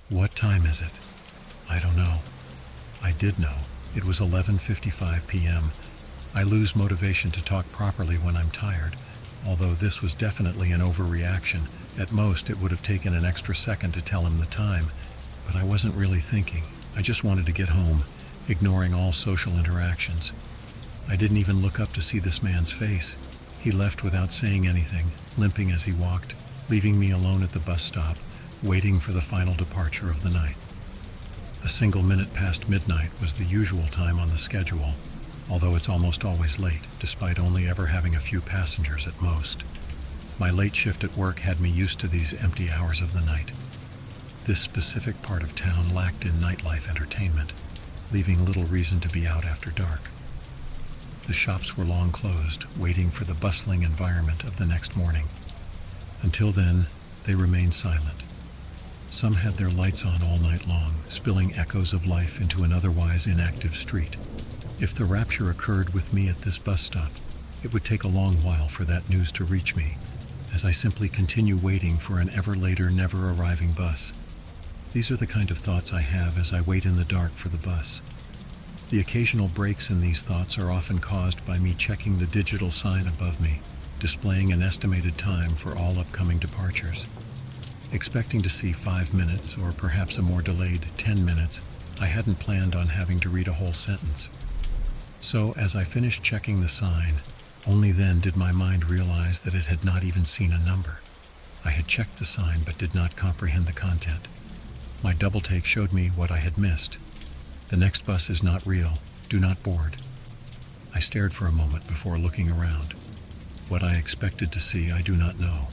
What time is it? I don't know. I did know. It was 11:55 p.m. I lose motivation to talk properly when I'm tired, although this was definitely an overreaction. At most, it would have taken an extra second to tell him the time, but I wasn't really thinking. I just wanted to get home, ignoring all social interactions. I didn't even look up to see this man's face. He left without saying anything, limping as he walked, leaving me alone at the bus stop, waiting for the final departure of the night. A single minute past midnight was the usual time on the schedule, although it's almost always late, despite only ever having a few passengers at most. My late shift at work had me used to these empty hours of the night. This specific part of town lacked in nightlife entertainment, leaving little reason to be out after dark. The shops were long closed, waiting for the bustling environment of the next morning. Until then, they remained silent. Some had their lights on all night long, spilling echoes of life into an otherwise inactive street. If the rapture occurred with me at this bus stop, it would take a long while for that news to reach me, as I simply continue waiting for an ever later, never arriving bus. These are the kind of thoughts I have as I wait in the dark for the bus. The occasional breaks in these thoughts are often caused by me checking the digital sign above me, displaying an estimated time for all upcoming departures. Expecting to see 5 minutes, or perhaps a more delayed 10 minutes, I hadn't planned on having to read a whole sentence. So, as I finished checking the sign, only then did my mind realize that it had not even seen a number. I had checked the sign but did not comprehend the content. My double take showed me what I had missed. The next bus is not real. Do not board. I stared for a moment before looking around. What I expected to see, I do not know.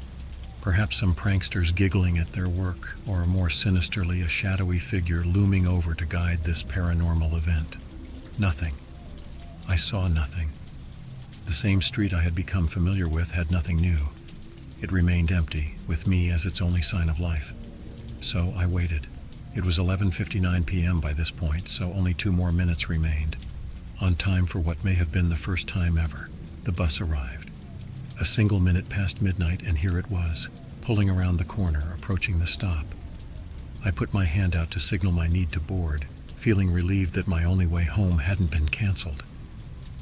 Perhaps some pranksters giggling at their work, or more sinisterly a shadowy figure looming over to guide this paranormal event. Nothing. I saw nothing. The same street I had become familiar with had nothing new. It remained empty, with me as its only sign of life. So I waited. It was 11:59 p.m. by this point, so only 2 more minutes remained. On time for what may have been the first time ever, the bus arrived. A single minute past midnight, and here it was, pulling around the corner, approaching the stop. I put my hand out to signal my need to board, feeling relieved that my only way home hadn't been canceled.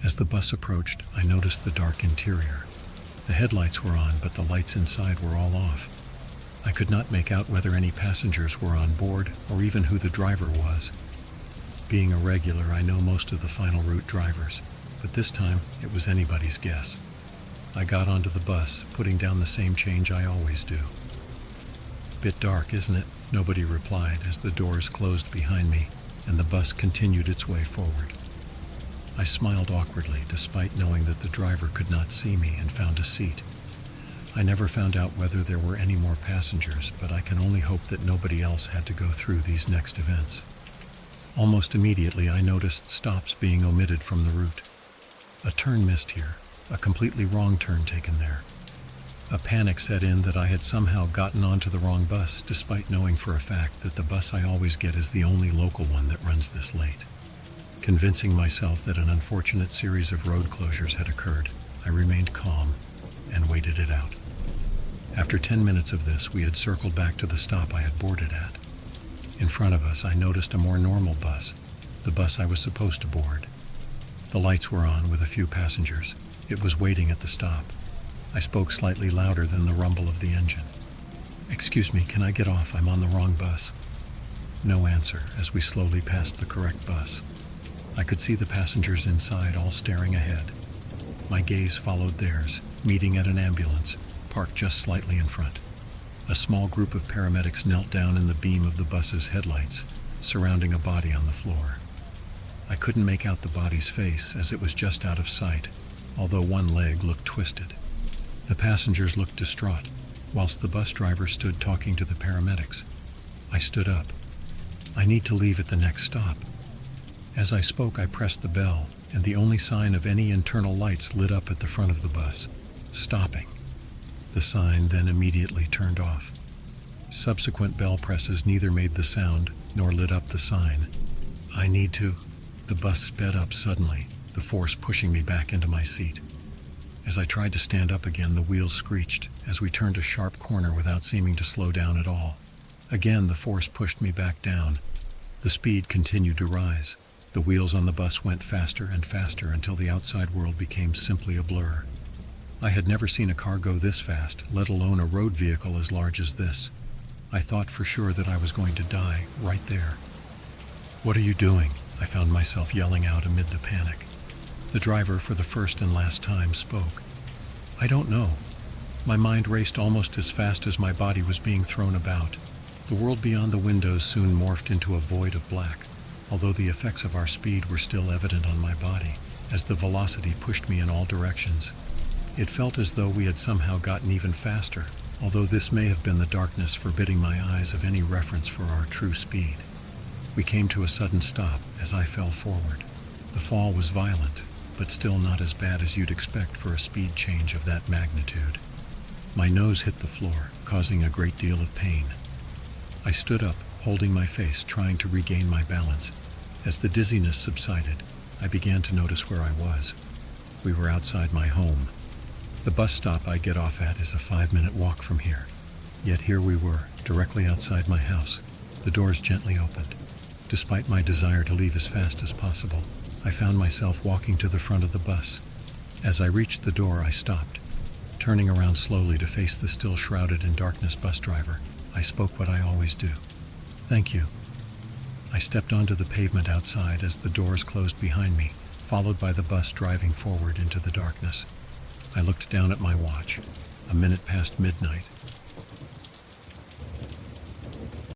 As the bus approached, I noticed the dark interior. The headlights were on, but the lights inside were all off. I could not make out whether any passengers were on board or even who the driver was. Being a regular, I know most of the final route drivers, but this time it was anybody's guess. I got onto the bus, putting down the same change I always do. "Bit dark, isn't it?" Nobody replied as the doors closed behind me and the bus continued its way forward. I smiled awkwardly, despite knowing that the driver could not see me, and found a seat. I never found out whether there were any more passengers, but I can only hope that nobody else had to go through these next events. Almost immediately, I noticed stops being omitted from the route. A turn missed here, a completely wrong turn taken there. A panic set in that I had somehow gotten onto the wrong bus, despite knowing for a fact that the bus I always get is the only local one that runs this late. Convincing myself that an unfortunate series of road closures had occurred, I remained calm and waited it out. After 10 minutes of this, we had circled back to the stop I had boarded at. In front of us, I noticed a more normal bus, the bus I was supposed to board. The lights were on with a few passengers. It was waiting at the stop. I spoke slightly louder than the rumble of the engine. "Excuse me, can I get off? I'm on the wrong bus." No answer as we slowly passed the correct bus. I could see the passengers inside all staring ahead. My gaze followed theirs, meeting at an ambulance, parked just slightly in front. A small group of paramedics knelt down in the beam of the bus's headlights, surrounding a body on the floor. I couldn't make out the body's face as it was just out of sight, although one leg looked twisted. The passengers looked distraught, whilst the bus driver stood talking to the paramedics. I stood up. "I need to leave at the next stop." As I spoke, I pressed the bell, and the only sign of any internal lights lit up at the front of the bus, stopping. The sign then immediately turned off. Subsequent bell presses neither made the sound nor lit up the sign. "I need to..." The bus sped up suddenly, the force pushing me back into my seat. As I tried to stand up again, the wheels screeched as we turned a sharp corner without seeming to slow down at all. Again, the force pushed me back down. The speed continued to rise. The wheels on the bus went faster and faster until the outside world became simply a blur. I had never seen a car go this fast, let alone a road vehicle as large as this. I thought for sure that I was going to die right there. "What are you doing?" I found myself yelling out amid the panic. The driver, for the first and last time, spoke. "I don't know." My mind raced almost as fast as my body was being thrown about. The world beyond the windows soon morphed into a void of black, although the effects of our speed were still evident on my body, as the velocity pushed me in all directions. It felt as though we had somehow gotten even faster, although this may have been the darkness forbidding my eyes of any reference for our true speed. We came to a sudden stop as I fell forward. The fall was violent, but still not as bad as you'd expect for a speed change of that magnitude. My nose hit the floor, causing a great deal of pain. I stood up, holding my face, trying to regain my balance. As the dizziness subsided, I began to notice where I was. We were outside my home. The bus stop I get off at is a 5-minute walk from here. Yet here we were, directly outside my house. The doors gently opened. Despite my desire to leave as fast as possible, I found myself walking to the front of the bus. As I reached the door, I stopped. Turning around slowly to face the still shrouded in darkness bus driver, I spoke what I always do. "Thank you." I stepped onto the pavement outside as the doors closed behind me, followed by the bus driving forward into the darkness. I looked down at my watch. A minute past midnight.